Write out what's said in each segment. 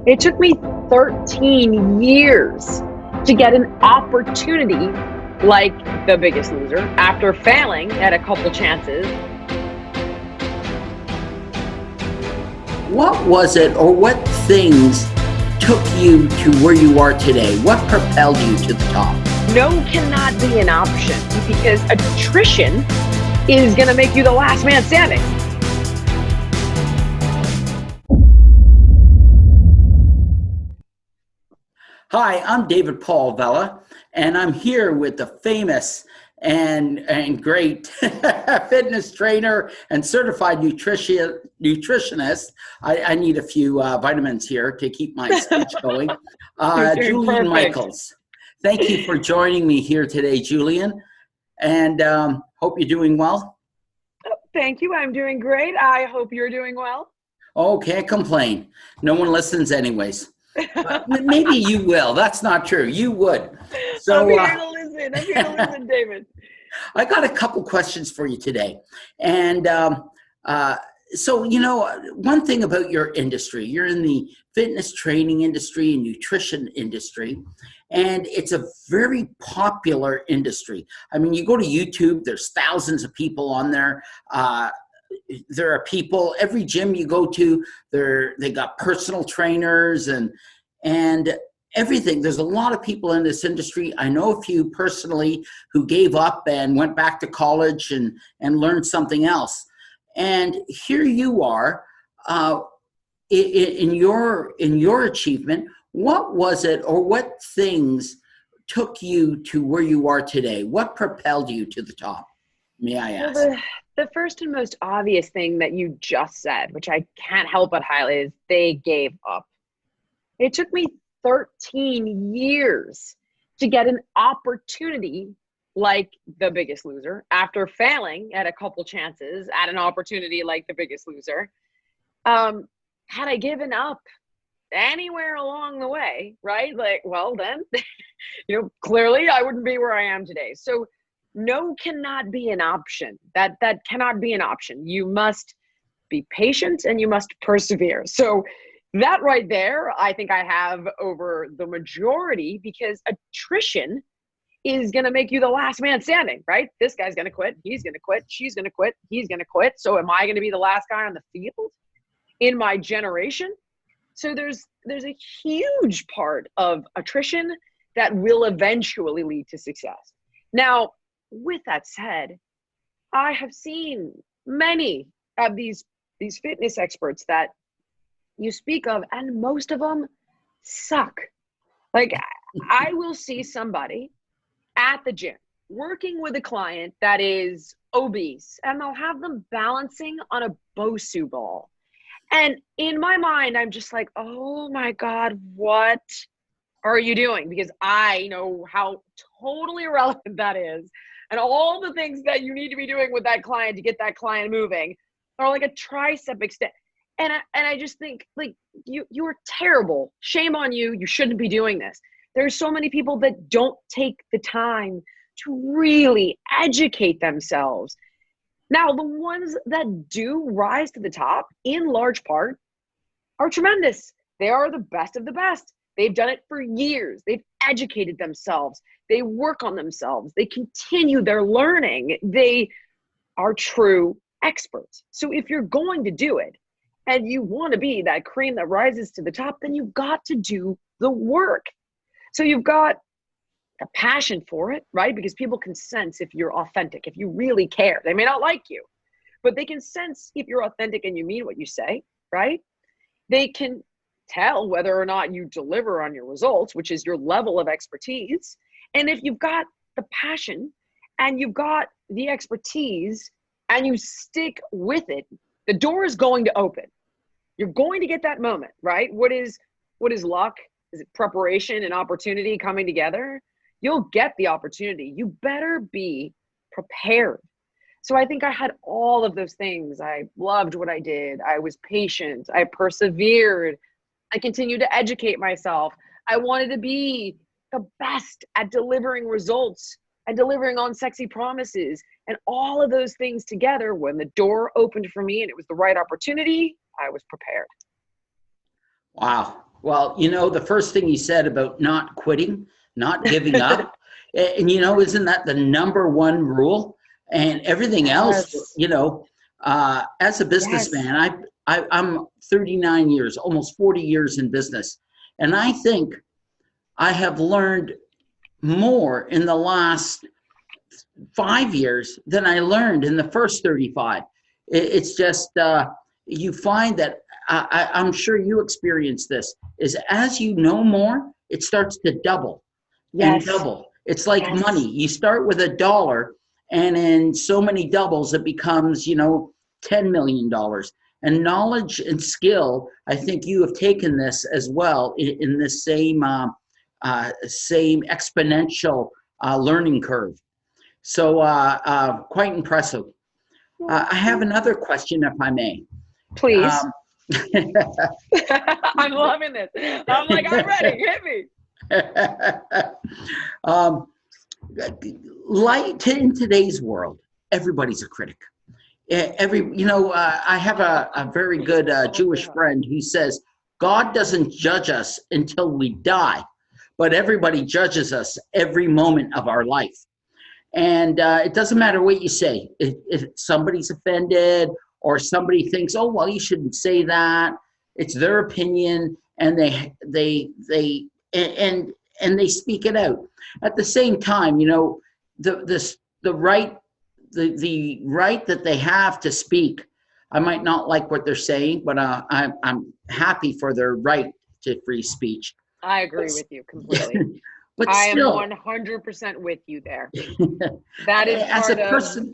It took me 13 years to get an opportunity like The Biggest Loser after failing at a couple chances. What was it, or what things took you to where you are today? What propelled you to the top? No cannot be an option because attrition is going to make you the last man standing. Hi, I'm David Paul Vella, and I'm here with the famous and great fitness trainer and certified nutritionist. I need a few vitamins here to keep my speech going. Jillian Michaels. Thank you for joining me here today, Jillian, and hope you're doing well. Thank you. I'm doing great. I hope you're doing well. Oh, can't complain. No one listens anyways. Maybe you will. That's not true. You would. So I'm here to listen. I'm here to listen, David. I got a couple questions for you today. And so, one thing about your industry, you're in the fitness training industry and nutrition industry, and it's a very popular industry. I mean, you go to YouTube, there's thousands of people on there. There are people, every gym you go to, they got personal trainers and everything. There's a lot of people in this industry. I know a few personally who gave up and went back to college and learned something else. And here you are in your achievement. What was it, or what things took you to where you are today? What propelled you to the top? May I ask? Well, the first and most obvious thing that you just said, which I can't help but highlight, is they gave up. It took me 13 years to get an opportunity like The Biggest Loser after failing at a couple chances at an opportunity like The Biggest Loser. Had I given up anywhere along the way, right? Like, well, then, clearly I wouldn't be where I am today. So no cannot be an option. That cannot be an option. You must be patient and you must persevere. So that right there, I think I have over the majority, because attrition is going to make you the last man standing, right? This guy's going to quit. He's going to quit. She's going to quit. He's going to quit. So am I going to be the last guy on the field in my generation? So there's a huge part of attrition that will eventually lead to success. Now, with that said, I have seen many of these fitness experts that you speak of, and most of them suck. Like, I will see somebody at the gym working with a client that is obese, and they'll have them balancing on a Bosu ball. And in my mind, I'm just like, oh my God, what are you doing? Because I know how totally irrelevant that is. And all the things that you need to be doing with that client to get that client moving are like a tricep extend. And I just think, like, you are terrible. Shame on you. You shouldn't be doing this. There's so many people that don't take the time to really educate themselves. Now, the ones that do rise to the top, in large part, are tremendous. They are the best of the best. They've done it for years. They've educated themselves. They work on themselves. They continue their learning. They are true experts. So if you're going to do it and you want to be that cream that rises to the top, then you've got to do the work. So you've got a passion for it, right? Because people can sense if you're authentic, if you really care. They may not like you, but they can sense if you're authentic and you mean what you say, right? They can tell whether or not you deliver on your results, which is your level of expertise. And if you've got the passion and you've got the expertise and you stick with it, the door is going to open. You're going to get that moment, right? What is luck? Is it preparation and opportunity coming together? You'll get the opportunity. You better be prepared. So I think I had all of those things. I loved what I did. I was patient. I persevered. I continued to educate myself. I wanted to be the best at delivering results and delivering on sexy promises. And all of those things together, when the door opened for me and it was the right opportunity, I was prepared. Wow. Well, the first thing you said about not quitting, not giving up, and isn't that the number one rule? And everything else, Yes. as a Yes. businessman, I'm 39 years, almost 40 years in business. And I think I have learned more in the last 5 years than I learned in the first 35. It's just, you find that, I'm sure you experience this, is as you know more, it starts to double and Yes. double. It's like Yes. money. You start with $1, and in so many doubles, it becomes, $10 million. And knowledge and skill, I think you have taken this as well in this same exponential learning curve. So quite impressive. I have another question, if I may. Please. Um, I'm loving this. I'm like, I'm ready. Hit me. um, like in today's world, everybody's a critic. I have a very good Jewish friend who says God doesn't judge us until we die, but everybody judges us every moment of our life. And it doesn't matter what you say. If somebody's offended or somebody thinks, oh, well, you shouldn't say that, it's their opinion, and they speak it out. At the same time, the right that they have to speak. I might not like what they're saying, but I'm happy for their right to free speech. I agree with you completely. But I am still, 100% with you there. That is as a part of person,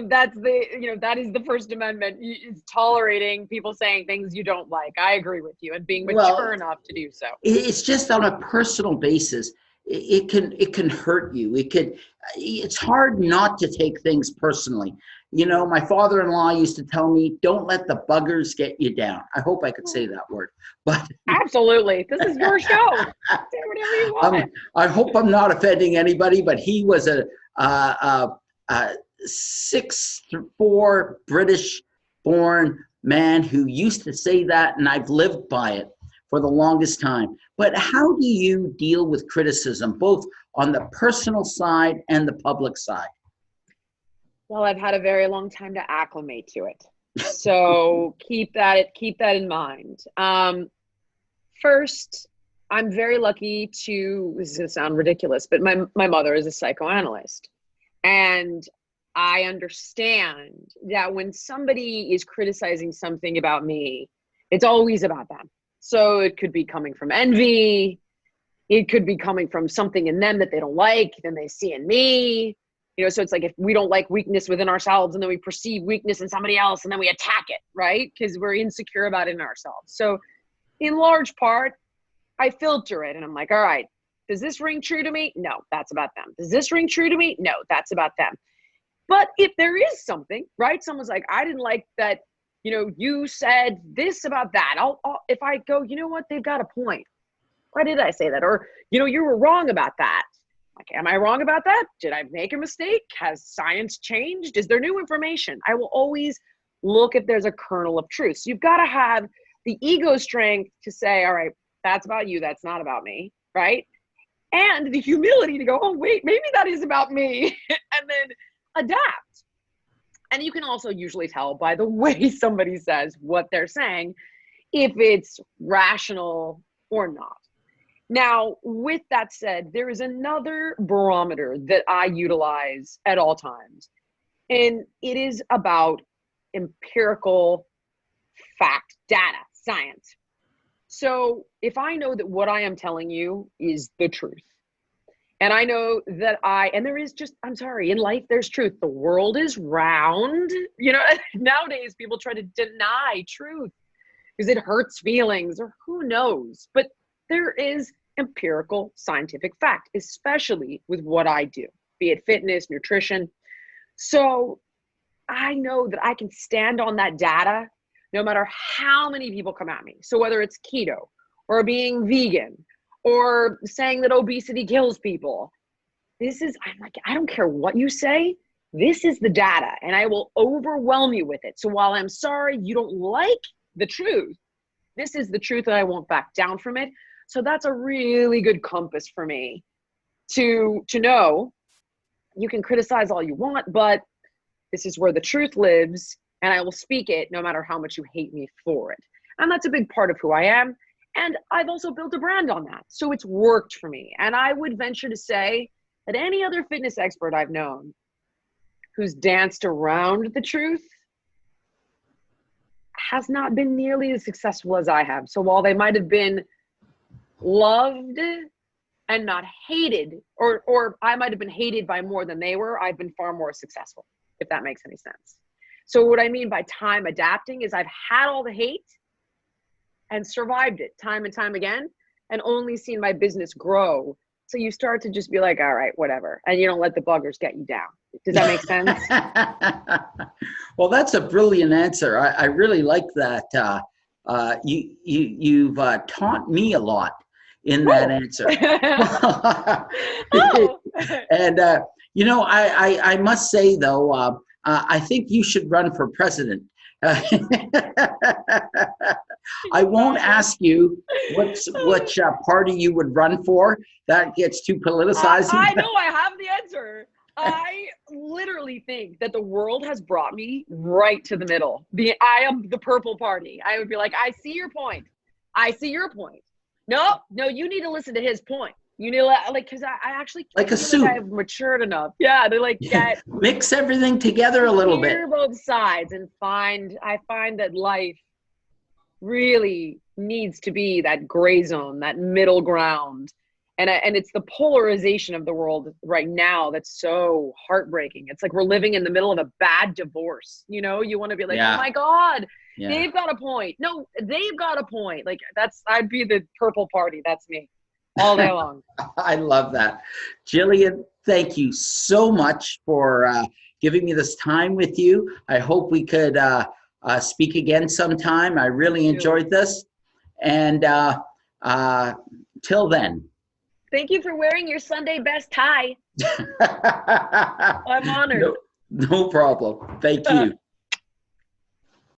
that's that is the First Amendment. It's tolerating people saying things you don't like. I agree with you, and being mature enough to do so. it's just on a personal basis. It can hurt you. It's hard not to take things personally. My father-in-law used to tell me, don't let the buggers get you down. I hope I could say that word, but Absolutely. This is your show. Say whatever you want. I hope I'm not offending anybody, but he was a 6'4" British-born man who used to say that, and I've lived by it for the longest time. But how do you deal with criticism, both on the personal side and the public side? Well, I've had a very long time to acclimate to it. So keep that in mind. First, I'm very lucky to, this is going to sound ridiculous, but my mother is a psychoanalyst. And I understand that when somebody is criticizing something about me, it's always about them. So it could be coming from envy. It could be coming from something in them that they don't like, then they see in me. So it's like if we don't like weakness within ourselves and then we perceive weakness in somebody else and then we attack it, right? Because we're insecure about it in ourselves. So in large part, I filter it and I'm like, all right, does this ring true to me? No, that's about them. Does this ring true to me? No, that's about them. But if there is something, right? Someone's like, I didn't like that, you said this about that. If I go, you know what? They've got a point. Why did I say that? Or, you were wrong about that. Like, am I wrong about that? Did I make a mistake? Has science changed? Is there new information? I will always look if there's a kernel of truth. So you've got to have the ego strength to say, all right, that's about you. That's not about me, right? And the humility to go, oh, wait, maybe that is about me. And then adapt. And you can also usually tell by the way somebody says what they're saying, if it's rational or not. Now, with that said, there is another barometer that I utilize at all times, and it is about empirical fact, data, science. So if I know that what I am telling you is the truth, and I know that and there is just, I'm sorry, in life, there's truth. The world is round. Nowadays people try to deny truth because it hurts feelings or who knows, but there is empirical scientific fact, especially with what I do, be it fitness, nutrition. So I know that I can stand on that data no matter how many people come at me. So whether it's keto or being vegan or saying that obesity kills people, I'm like, I don't care what you say. This is the data and I will overwhelm you with it. So while I'm sorry you don't like the truth, this is the truth and I won't back down from it. So that's a really good compass for me to know you can criticize all you want, but this is where the truth lives and I will speak it no matter how much you hate me for it. And that's a big part of who I am. And I've also built a brand on that. So it's worked for me. And I would venture to say that any other fitness expert I've known who's danced around the truth has not been nearly as successful as I have. So while they might have been loved and not hated, or I might have been hated by more than they were, I've been far more successful, if that makes any sense. So what I mean by time adapting is I've had all the hate and survived it time and time again and only seen my business grow. So you start to just be like, all right, whatever. And you don't let the buggers get you down. Does that make sense? Well, that's a brilliant answer. I really like that. You've taught me a lot in that answer. Oh. And, you know, I must say, though, I think you should run for president. I won't ask you which party you would run for. That gets too politicized. I know, I have the answer. I literally think that the world has brought me right to the middle. I am the purple party. I would be like, I see your point. I see your point. No, you need to listen to his point. You need to because I actually like a soup. Like I've matured enough. Yeah, to like get mix everything together a little bit. Hear both sides and I find that life really needs to be that gray zone, that middle ground. And it's the polarization of the world right now that's so heartbreaking. It's like we're living in the middle of a bad divorce. You know, you want to be like, oh my God, they've got a point. No, they've got a point. Like I'd be the purple party. That's me all day long. I love that. Jillian, thank you so much for giving me this time with you. I hope we could speak again sometime. I really enjoyed this. And till then. Thank you for wearing your Sunday best tie. I'm honored. No problem. Thank you.